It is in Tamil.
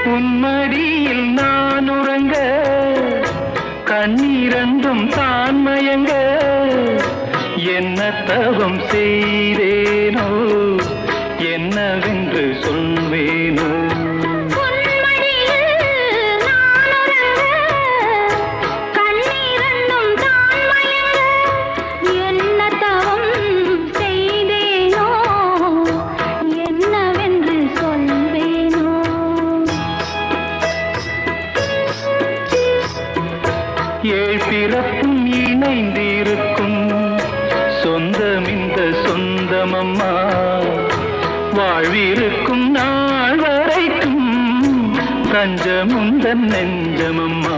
உன்மடியில் நான் உறங்க கண்ணீரண்டும் தான் மயங்க என்ன தவம் செய்தேனோ என்னவென்று சொல்வேனோ ஏழ் பிறப்பும் இணைந்திருக்கும் சொந்தம் இந்த சொந்தமம்மா வாழ்விருக்கும் நாள் வரைக்கும் தஞ்சமுந்தன் நெஞ்சமம்மா